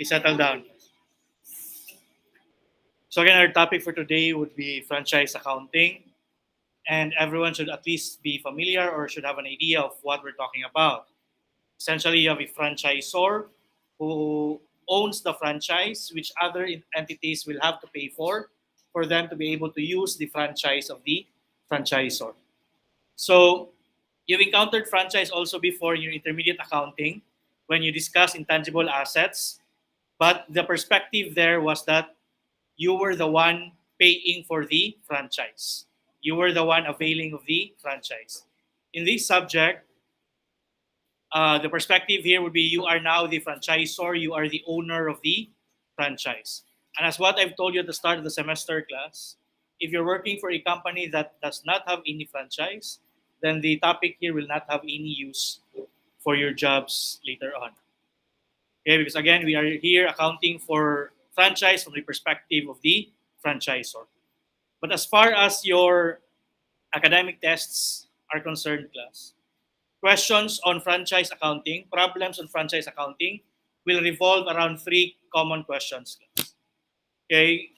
Please settle down. So again, our topic for today would be franchise accounting, and everyone should at least be familiar or should have an idea of what we're talking about. Essentially, you have a franchisor who owns the franchise, which other entities will have to pay for them to be able to use the franchise of the franchisor. So you've encountered franchise also before in your intermediate accounting when you discuss intangible assets, but the perspective there was that you were the one paying for the franchise. You were the one availing of the franchise. In this subject, the perspective here would be you are now the franchisor, you are the owner of the franchise. And as what I've told you at the start of the semester class, if you're working for a company that does not have any franchise, then the topic here will not have any use for your jobs later on. Okay, because again, we are here accounting for franchise from the perspective of the franchisor. But as far as your academic tests are concerned, class, questions on franchise accounting, problems on franchise accounting will revolve around three common questions. Okay,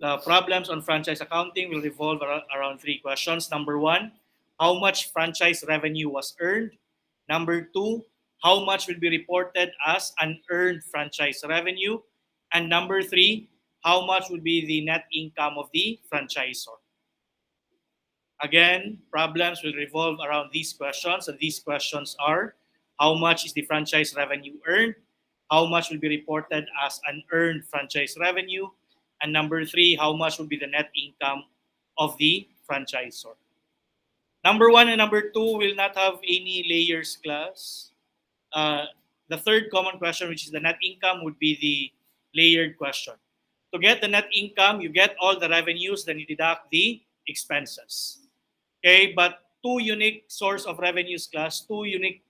the problems on franchise accounting will revolve around three questions. Number one, how much franchise revenue was earned? Number two, how much will be reported as unearned franchise revenue? And number three, how much will be the net income of the franchisor? Again, problems will revolve around these questions, and these questions are: how much is the franchise revenue earned? How much will be reported as unearned franchise revenue? And number three, how much will be the net income of the franchisor? Number one and number two will not have any layers, class. The third common question, which is the net income, would be the layered question. To get the net income, you get all the revenues, then you deduct the expenses. Okay, but two unique source of revenues, class, two unique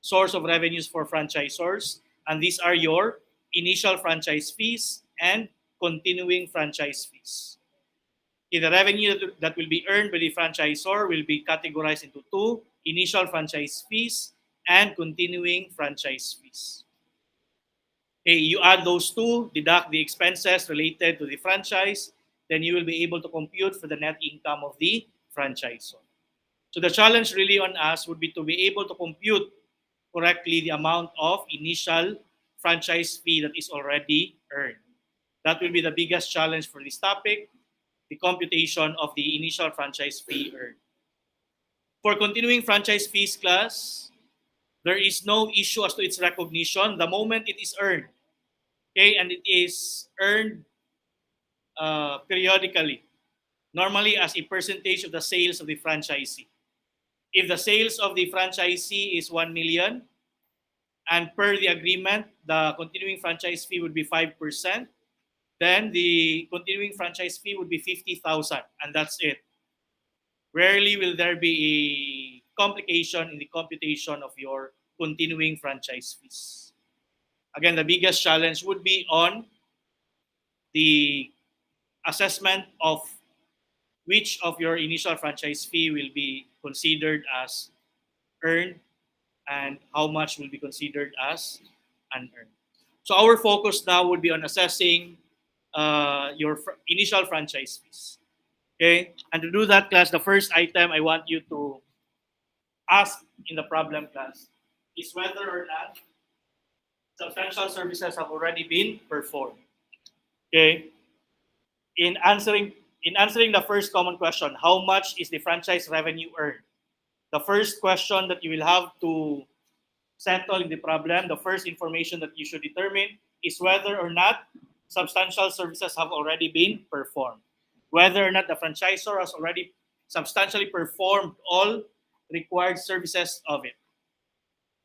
source of revenues for franchisors, and these are your initial franchise fees and continuing franchise fees. Okay, the revenue that will be earned by the franchisor will be categorized into two: initial franchise fees and continuing franchise fees. Okay, you add those two, deduct the expenses related to the franchise, then you will be able to compute for the net income of the franchisor. So the challenge really on us would be to be able to compute correctly the amount of initial franchise fee that is already earned. That will be the biggest challenge for this topic, the computation of the initial franchise fee earned. For continuing franchise fees, class, there is no issue as to its recognition the moment it is earned. Okay, and it is earned periodically, normally as a percentage of the sales of the franchisee. If the sales of the franchisee is 1 million, and per the agreement, the continuing franchise fee would be 5%, then the continuing franchise fee would be 50,000, and that's it. Rarely will there be a complication in the computation of your continuing franchise fees. Again, the biggest challenge would be on the assessment of which of your initial franchise fee will be considered as earned and how much will be considered as unearned. So our focus now would be on assessing your initial franchise fees. Okay, and to do that, class, the first item I want you to ask in the problem, class, is whether or not substantial services have already been performed. Okay, in answering the first common question, how much is the franchise revenue earned? The first question that you will have to settle in the problem, the first information that you should determine is whether or not substantial services have already been performed. Whether or not the franchisor has already substantially performed all required services of it.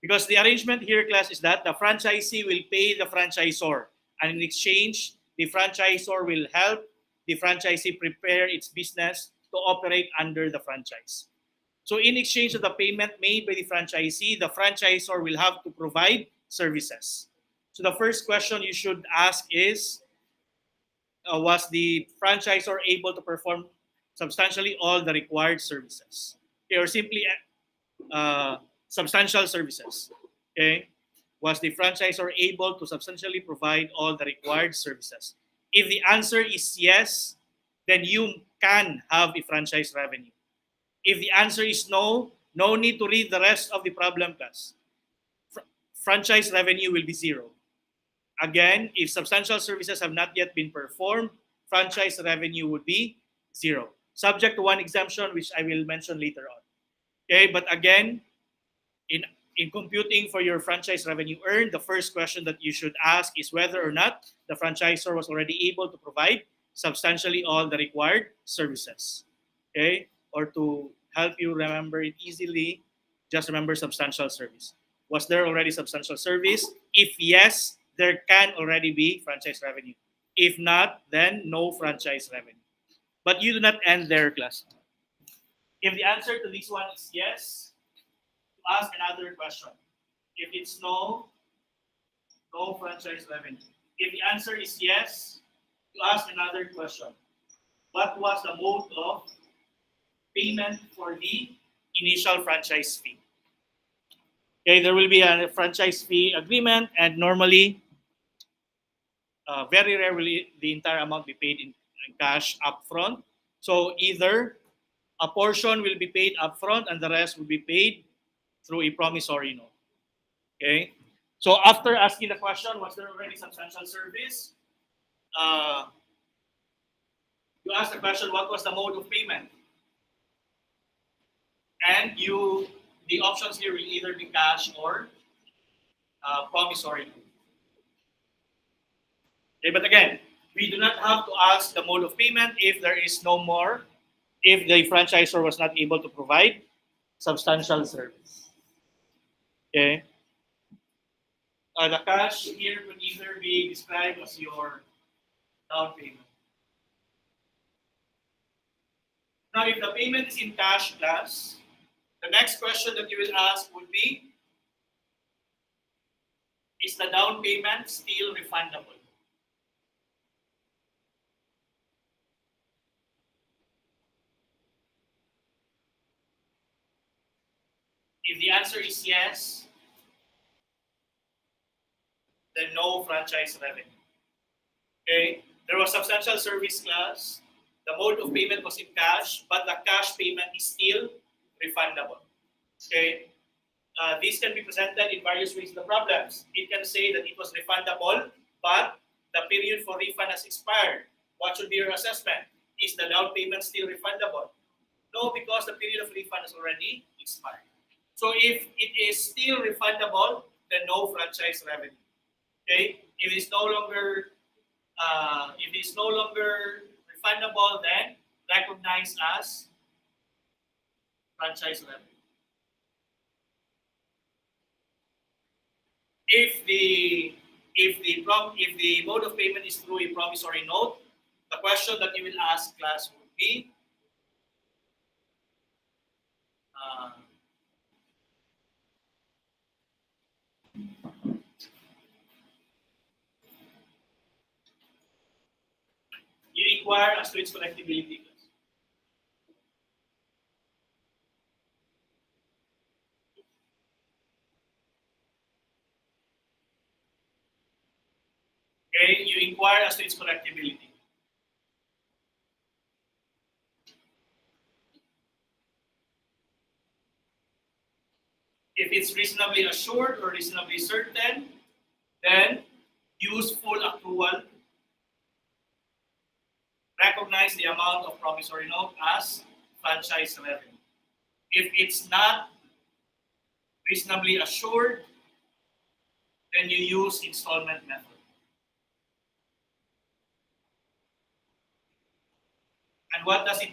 Because the arrangement here, class, is that the franchisee will pay the franchisor, and in exchange, the franchisor will help the franchisee prepare its business to operate under the franchise. So in exchange of the payment made by the franchisee, the franchisor will have to provide services. So the first question you should ask is, was the franchisor able to perform substantially all the required services? Okay, or simply substantial services. Okay. Was the franchisor able to substantially provide all the required services? If the answer is yes, then you can have a franchise revenue. If the answer is no, no need to read the rest of the problem class. Franchise revenue will be zero. Again, if substantial services have not yet been performed, franchise revenue would be zero. Subject to one exemption, which I will mention later on. Okay, but again, in computing for your franchise revenue earned, the first question that you should ask is whether or not the franchisor was already able to provide substantially all the required services. Okay, or to help you remember it easily, just remember substantial service. Was there already substantial service? If yes, there can already be franchise revenue. If not, then no franchise revenue. But you do not end there, class. If the answer to this one is yes, ask another question. If it's no, no franchise revenue. If the answer is yes, you ask another question. What was the mode of payment for the initial franchise fee? Okay, there will be a franchise fee agreement, and normally, very rarely, the entire amount be paid in cash upfront. So either a portion will be paid upfront and the rest will be paid through a promissory note. Okay, so after asking the question, was there already substantial service? You ask the question, what was the mode of payment? And the options here will either be cash or promissory note. Okay, but again, we do not have to ask the mode of payment if there is no more, if the franchisor was not able to provide substantial service. Okay. The cash here could either be described as your down payment. Now, if the payment is in cash, class, the next question that you will ask would be, is the down payment still refundable? If the answer is yes, then no franchise revenue. Okay, there was substantial service, class. The mode of payment was in cash, but the cash payment is still refundable. Okay, this can be presented in various ways in the problems. It can say that it was refundable, but the period for refund has expired. What should be your assessment? Is the down payment still refundable? No, because the period of refund has already expired. So if it is still refundable, then no franchise revenue. Okay, if it's no longer refundable, then recognized as franchise revenue. If the mode of payment is through a promissory note, the question that you will ask, class, would be you inquire as to its collectibility. Okay, you inquire as to its collectibility. If it's reasonably assured or reasonably certain, then use full accrual. Recognize the amount of promissory note as franchise revenue. If it's not reasonably assured, then you use installment method. And what does it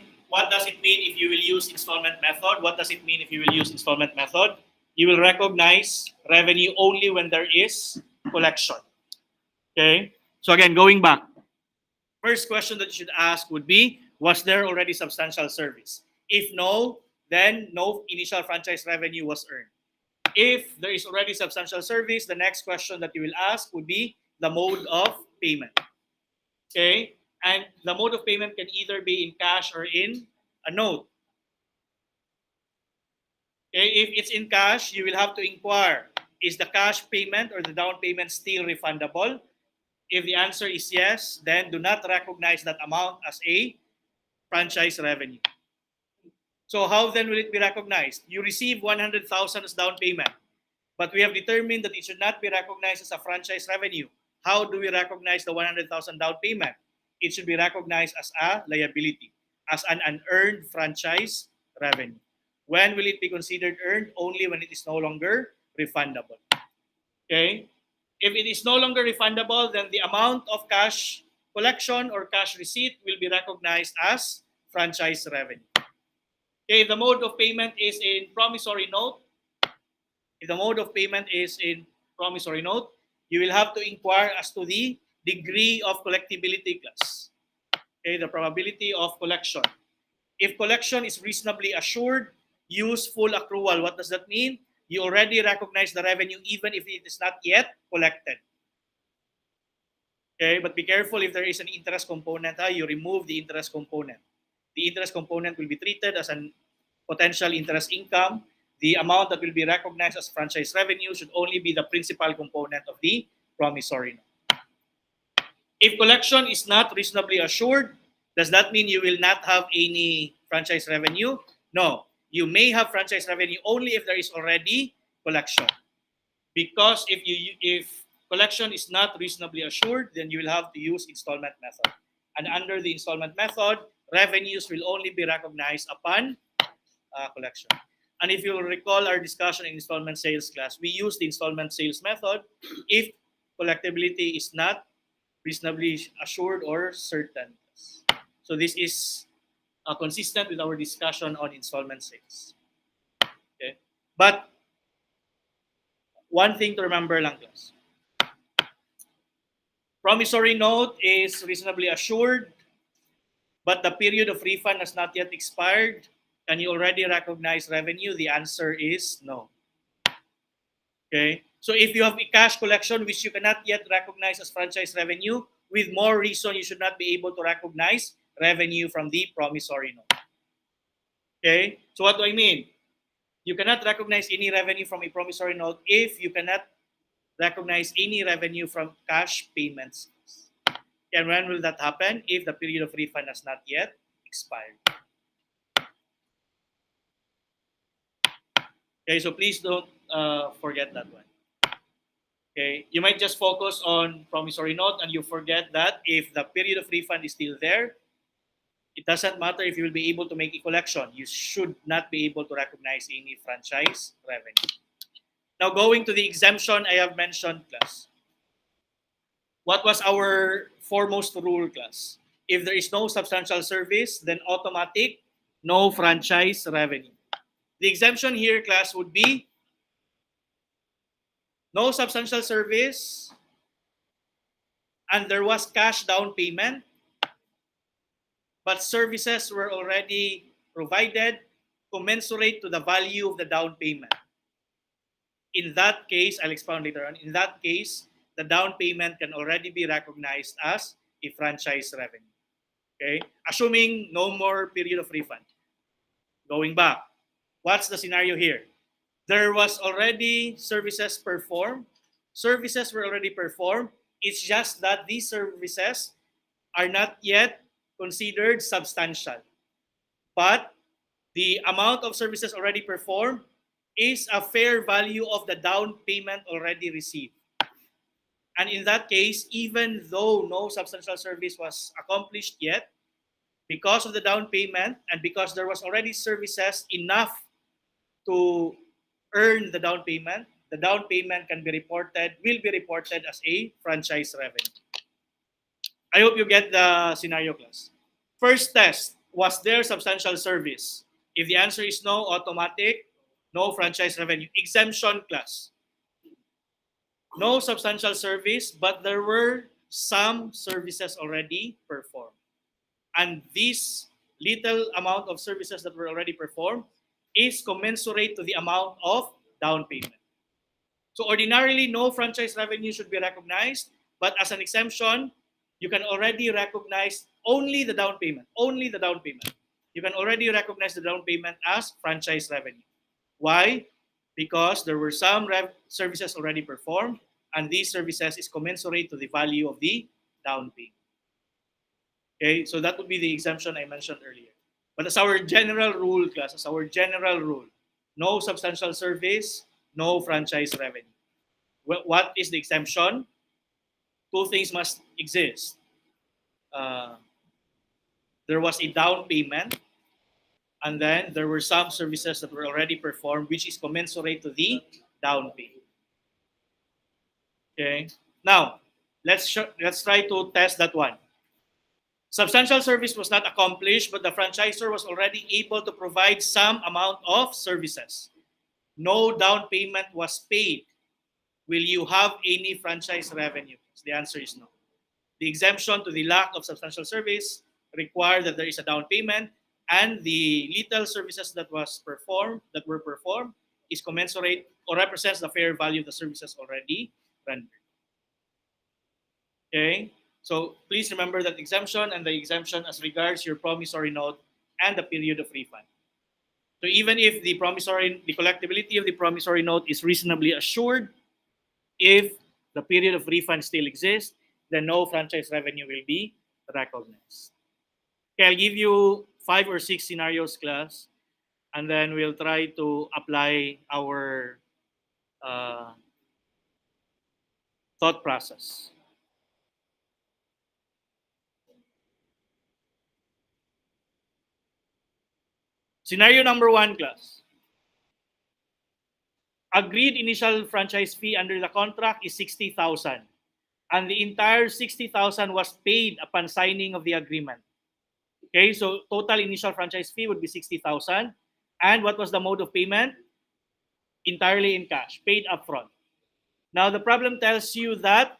mean if you will use installment method? What does it mean if you will use installment method? You will recognize revenue only when there is collection. Okay? So again, going back. First question that you should ask would be, was there already substantial service? If no, then no initial franchise revenue was earned. If there is already substantial service, the next question that you will ask would be the mode of payment. Okay? And the mode of payment can either be in cash or in a note. Okay? If it's in cash, you will have to inquire is the cash payment or the down payment still refundable? If the answer is yes, then do not recognize that amount as a franchise revenue. So how then will it be recognized? You receive 100,000 as down payment, but we have determined that it should not be recognized as a franchise revenue. How do we recognize the 100,000 down payment? It should be recognized as a liability, as an unearned franchise revenue. When will it be considered earned? Only when it is no longer refundable. Okay? If it is no longer refundable, then the amount of cash collection or cash receipt will be recognized as franchise revenue. Okay, the mode of payment is in promissory note. If the mode of payment is in promissory note, you will have to inquire as to the degree of collectibility class. Okay, the probability of collection. If collection is reasonably assured, use full accrual. What does that mean? You already recognize the revenue even if it is not yet collected. Okay, but be careful if there is an interest component, you remove the interest component. The interest component will be treated as a potential interest income. The amount that will be recognized as franchise revenue should only be the principal component of the promissory note. If collection is not reasonably assured, does that mean you will not have any franchise revenue? No. You may have franchise revenue only if there is already collection. Because if collection is not reasonably assured, then you will have to use installment method. And under the installment method, revenues will only be recognized upon collection. And if you'll recall our discussion in installment sales class, we use the installment sales method if collectibility is not reasonably assured or certain. So this is consistent with our discussion on installment sales. Okay, but one thing to remember lang, class. Promissory note is reasonably assured, but the period of refund has not yet expired. Can you already recognize revenue? The answer is no. Okay, so if you have a cash collection which you cannot yet recognize as franchise revenue, with more reason you should not be able to recognize revenue from the promissory note. Okay, so what do I mean? You cannot recognize any revenue from a promissory note if you cannot recognize any revenue from cash payments. And when will that happen? If the period of refund has not yet expired. Okay, so please don't forget that one. Okay, you might just focus on promissory note and you forget that if the period of refund is still there, it doesn't matter if you will be able to make a collection. You should not be able to recognize any franchise revenue. Now going to the exemption I have mentioned, class. What was our foremost rule, class? If there is no substantial service, then automatic, no franchise revenue. The exemption here, class, would be no substantial service and there was cash down payment, but services were already provided commensurate to the value of the down payment. In that case, I'll expound later on, in that case, the down payment can already be recognized as a franchise revenue. Okay? Assuming no more period of refund. Going back, what's the scenario here? There was already services performed. Services were already performed. It's just that these services are not yet considered substantial. But the amount of services already performed is a fair value of the down payment already received. And in that case, even though no substantial service was accomplished yet, because of the down payment and because there was already services enough to earn the down payment can be reported, will be reported as a franchise revenue. I hope you get the scenario, class. First test, was there substantial service? If the answer is no, automatic, no franchise revenue. Exemption, class. No substantial service, but there were some services already performed. And this little amount of services that were already performed is commensurate to the amount of down payment. So ordinarily, no franchise revenue should be recognized, but as an exemption, you can already recognize only the down payment, only the down payment. You can already recognize the down payment as franchise revenue. Why? because there were some services already performed, and these services is commensurate to the value of the down payment. Okay, so that would be the exemption I mentioned earlier. But as our general rule, class, as our general rule, no substantial service, no franchise revenue. What is the exemption? Two things must exist. There was a down payment, and then there were some services that were already performed, which is commensurate to the down payment. Okay. Now, let's try to test that one. Substantial service was not accomplished, but the franchisor was already able to provide some amount of services. No down payment was paid. Will you have any franchise revenue? The answer is no. The exemption to the lack of substantial service require that there is a down payment, and the little services that were performed is commensurate or represents the fair value of the services already rendered. Okay, so please remember that exemption and the exemption as regards your promissory note and the period of refund. So even if the collectibility of the promissory note is reasonably assured, if the period of refund still exists, then no franchise revenue will be recognized. Okay, I'll give you 5 or 6 scenarios, class, and then we'll try to apply our thought process. Scenario number 1, class. Agreed initial franchise fee under the contract is 60,000, and the entire 60,000 was paid upon signing of the agreement. Okay, so total initial franchise fee would be 60,000. And what was the mode of payment? Entirely in cash, paid upfront. Now, the problem tells you that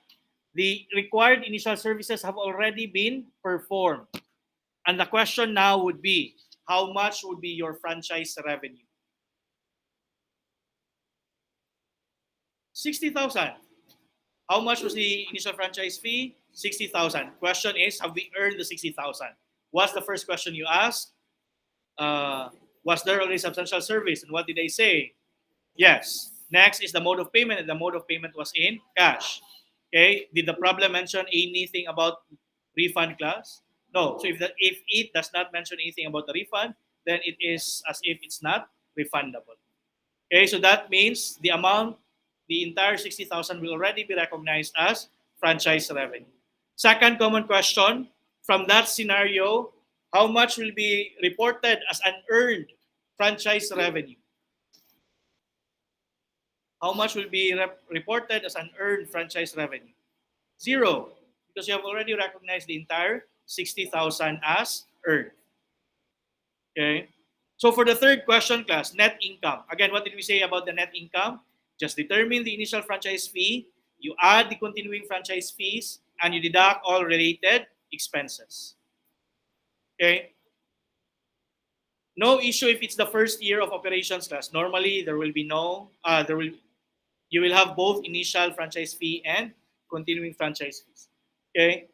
the required initial services have already been performed. And the question now would be, how much would be your franchise revenue? 60,000. How much was the initial franchise fee? 60,000. Question is, have we earned the 60,000? What's the first question you ask? Was there already substantial service? And what did they say? Yes. Next is the mode of payment, and the mode of payment was in cash. Okay. Did the problem mention anything about refund, class? No. So if it does not mention anything about the refund, then it is as if it's not refundable. Okay. So that means the amount, the entire 60,000 will already be recognized as franchise revenue. Second common question, from that scenario, how much will be reported as unearned franchise revenue? How much will be reported as unearned franchise revenue? 0, because you have already recognized the entire 60,000 as earned. Okay. So for the third question, class, net income. Again, what did we say about the net income? Just determine the initial franchise fee, you add the continuing franchise fees, and you deduct all related expenses. Okay. No issue if it's the first year of operations, class. Normally, there will be no, you will have both initial franchise fee and continuing franchise fees. Okay.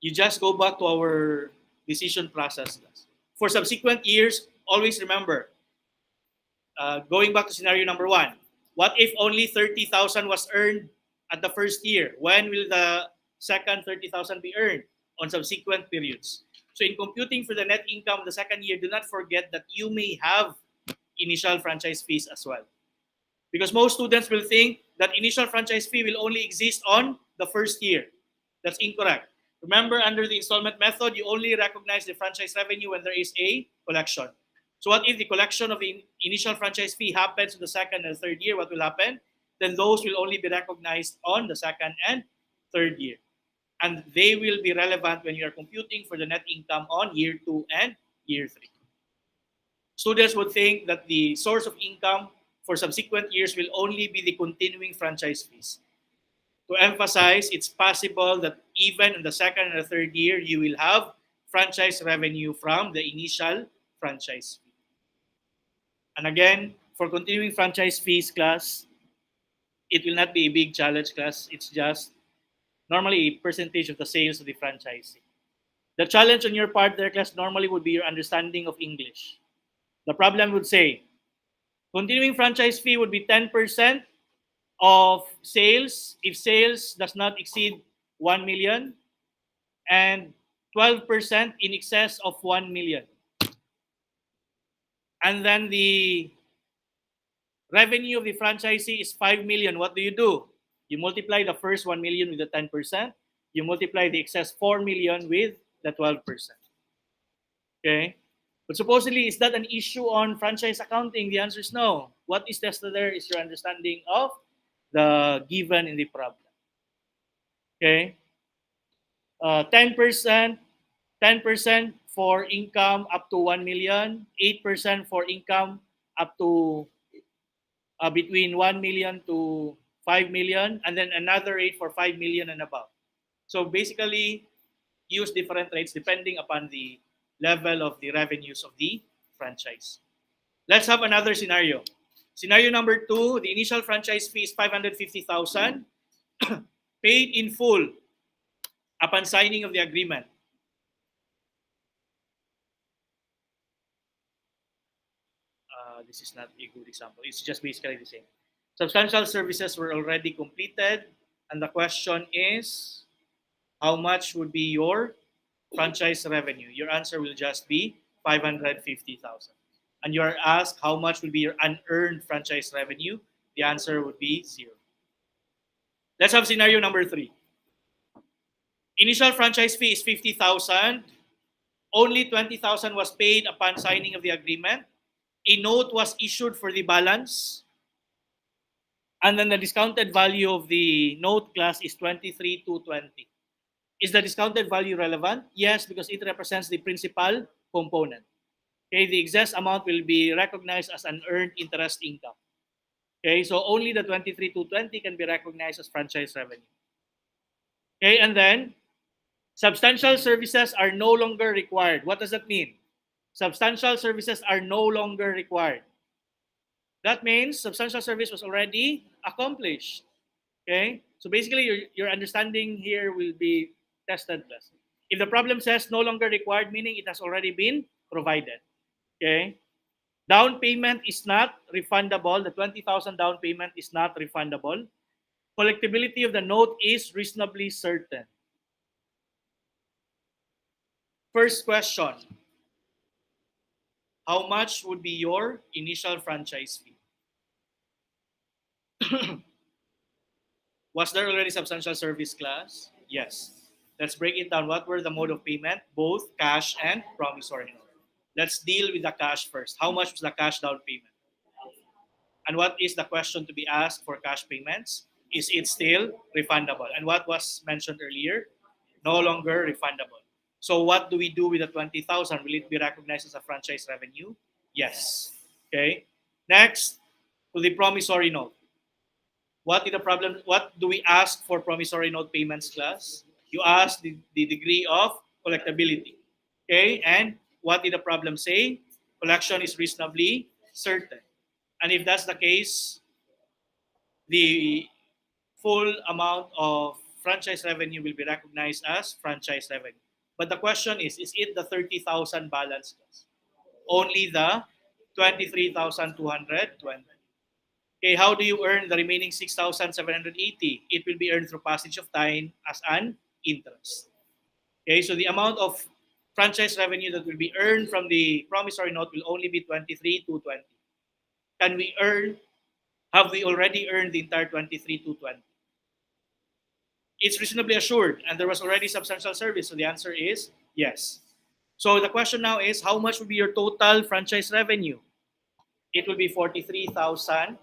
You just go back to our decision process, class. For subsequent years, always remember, going back to scenario number 1, what if only 30,000 was earned at the first year? When will the second 30,000 be earned? On subsequent periods. So in computing for the net income the second year, do not forget that you may have initial franchise fees as well. Because most students will think that initial franchise fee will only exist on the first year. That's incorrect. Remember, under the installment method, you only recognize the franchise revenue when there is a collection. So what if the collection of the initial franchise fee happens in the second and third year? What will happen? Then those will only be recognized on the second and third year. And they will be relevant when you are computing for the net income on year 2 and year 3. Students would think that the source of income for subsequent years will only be the continuing franchise fees. To emphasize, it's possible that even in the second and the third year, you will have franchise revenue from the initial franchise fee. And again, for continuing franchise fees, class, it will not be a big challenge, class. It's just normally a percentage of the sales of the franchisee. The challenge on your part there, class, normally would be your understanding of English. The problem would say continuing franchise fee would be 10% of sales if sales does not exceed 1 million and 12% in excess of 1 million. And then the revenue of the franchisee is 5 million. What do? You multiply the first 1 million with the 10%. You multiply the excess 4 million with the 12%. Okay? But supposedly, is that an issue on franchise accounting? The answer is no. What is tested there is your understanding of the given in the problem. Okay? 10%, 10% for income up to 1 million, 8% for income up to between 1 million to 5 million, and then another rate for 5 million and above. So basically, use different rates depending upon the level of the revenues of the franchise. Let's have another scenario. Scenario number 2, the initial franchise fee is 550,000 paid in full upon signing of the agreement. This is not a good example. It's just basically the same. Substantial services were already completed, and the question is, how much would be your franchise revenue? Your answer will just be 550,000. And you are asked how much will be your unearned franchise revenue. The answer would be 0. Let's have scenario number 3. Initial franchise fee is 50,000. Only 20,000 was paid upon signing of the agreement. A note was issued for the balance. And then the discounted value of the note class is 23,220. Is the discounted value relevant? Yes, because it represents the principal component. Okay, the excess amount will be recognized as an earned interest income. Okay, so only the 23,220 can be recognized as franchise revenue. Okay, and then substantial services are no longer required. What does that mean? Substantial services are no longer required. That means substantial service was already accomplished. Okay, so basically your understanding here will be tested less. If the problem says no longer required, meaning it has already been provided. Okay, down payment is not refundable. The 20,000 down payment is not refundable. Collectibility of the note is reasonably certain. First question, how much would be your initial franchise fee? Was there already substantial service class? Yes. Let's break it down. What were the mode of payment? Both cash and promissory note. Let's deal with the cash first. How much was the cash down payment? And what is the question to be asked for cash payments? Is it still refundable? And what was mentioned earlier? No longer refundable. So what do we do with the 20,000? Will it be recognized as a franchise revenue? Yes. Okay. Next, to the promissory note. What is the problem? What do we ask for promissory note payments class? You ask the degree of collectability. Okay, and what did the problem say? Collection is reasonably certain. And if that's the case, the full amount of franchise revenue will be recognized as franchise revenue. But the question is it the 30,000 balance class? Only the 23,220. Okay, how do you earn the remaining 6,780? It will be earned through passage of time as an interest. Okay, so the amount of franchise revenue that will be earned from the promissory note will only be 23,220. Can we earn? Have we already earned the entire 23,220? It's reasonably assured, and there was already substantial service. So the answer is yes. So the question now is, how much will be your total franchise revenue? It will be 43,220.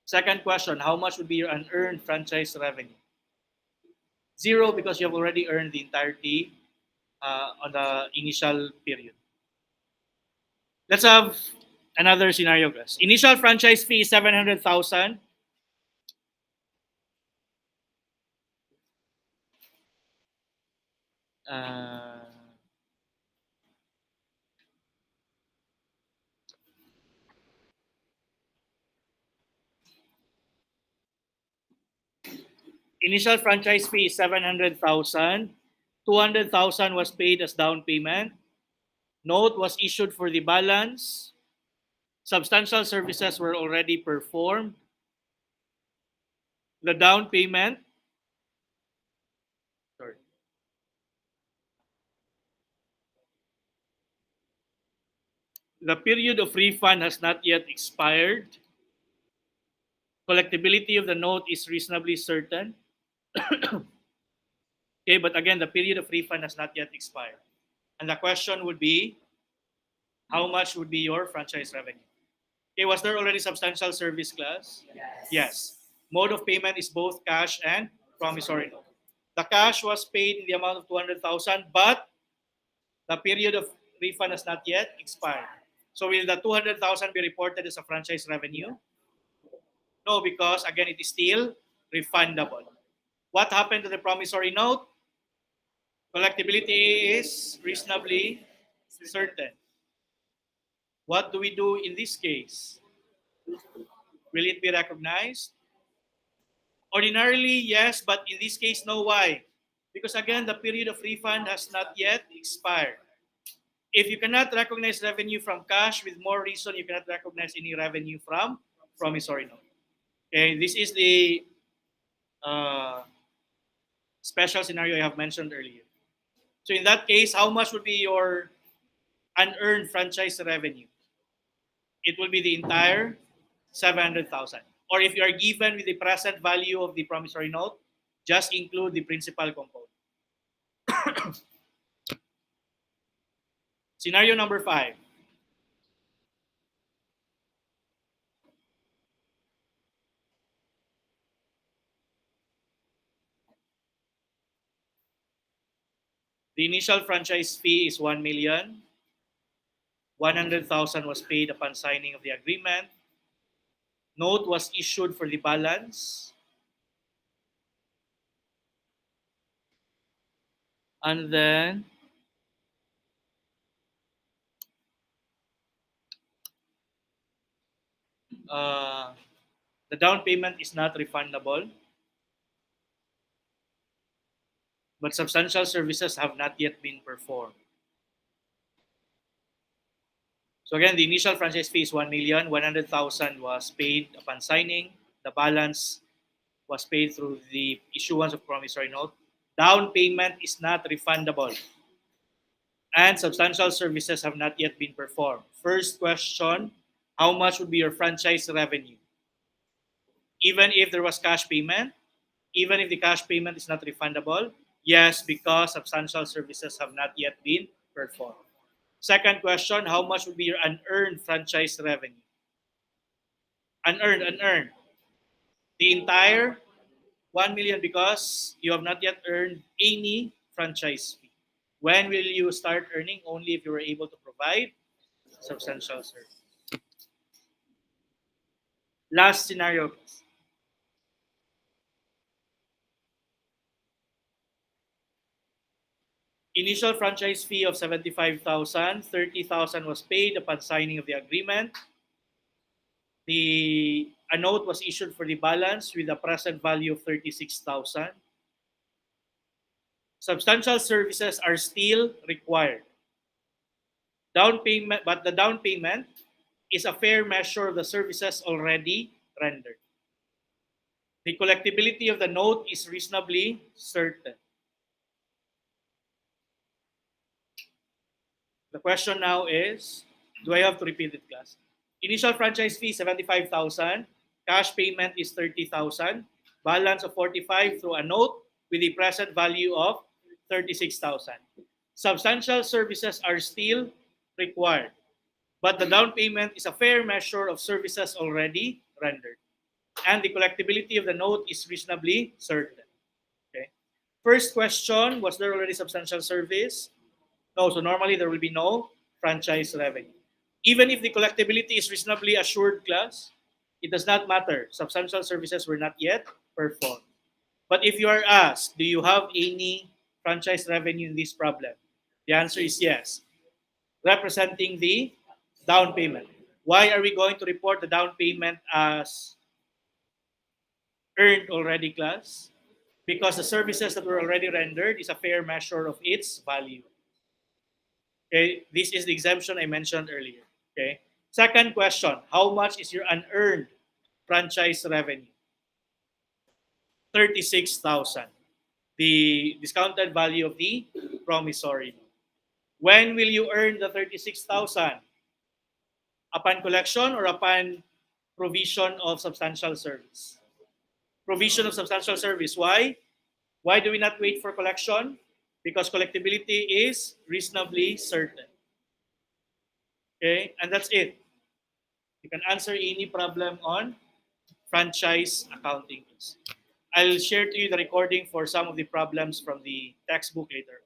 Second question, how much would be your unearned franchise revenue? 0, because you have already earned the entirety on the initial period. Let's have another scenario class. Initial franchise fee is 700,000. Initial franchise fee is 700,000. 200,000 was paid as down payment. Note was issued for the balance. Substantial services were already performed. The down payment, sorry, the period of refund has not yet expired. Collectibility of the note is reasonably certain. Okay, but again, the period of refund has not yet expired. And the question would be, how much would be your franchise revenue? Okay, was there already substantial service class? Yes. Mode of payment is both cash and promissory note. The cash was paid in the amount of 200,000, but the period of refund has not yet expired. So will the 200,000 be reported as a franchise revenue? No, because again, it is still refundable. What happened to the promissory note? Collectibility is reasonably certain. What do we do in this case? Will it be recognized? Ordinarily, yes, but in this case, no. Why? Because again, the period of refund has not yet expired. If you cannot recognize revenue from cash, with more reason, you cannot recognize any revenue from promissory note. Okay, this is the special scenario I have mentioned earlier. So in that case, how much would be your unearned franchise revenue? It will be the entire 700,000. Or if you are given with the present value of the promissory note, just include the principal component. Scenario number 5. The initial franchise fee is 1 million. 100,000 was paid upon signing of the agreement. Note was issued for the balance. And then the down payment is not refundable, but substantial services have not yet been performed. So again, the initial franchise fee is 1 million. 100,000 was paid upon signing. The balance was paid through the issuance of promissory note. Down payment is not refundable, and substantial services have not yet been performed. First question, how much would be your franchise revenue? Even if there was cash payment, even if the cash payment is not refundable, yes, because substantial services have not yet been performed. Second question, how much would be your unearned franchise revenue? Unearned. The entire 1 million because you have not yet earned any franchise fee. When will you start earning? Only if you were able to provide substantial service. Last scenario. Initial franchise fee of 75,000, 30,000 was paid upon signing of the agreement. A note was issued for the balance with a present value of 36,000. Substantial services are still required. Down payment, but the down payment is a fair measure of the services already rendered. The collectibility of the note is reasonably certain. The question now is, do I have to repeat it, class? Initial franchise fee, 75,000. Cash payment is 30,000. Balance of 45 through a note with the present value of 36,000. Substantial services are still required, but the down payment is a fair measure of services already rendered. And the collectibility of the note is reasonably certain. Okay. First question, was there already substantial service? No, so normally there will be no franchise revenue. Even if the collectibility is reasonably assured, class, it does not matter. Substantial services were not yet performed. But if you are asked, do you have any franchise revenue in this problem? The answer is yes, representing the down payment. Why are we going to report the down payment as earned already, class? because the services that were already rendered is a fair measure of its value. Okay, this is the exemption I mentioned earlier. Okay. Second question, how much is your unearned franchise revenue? 36,000. The discounted value of the promissory note. When will you earn the 36,000? Upon collection or upon provision of substantial service? Provision of substantial service. Why? Why do we not wait for collection? Because collectibility is reasonably certain. Okay, and that's it. You can answer any problem on franchise accounting. I'll share to you the recording for some of the problems from the textbook later.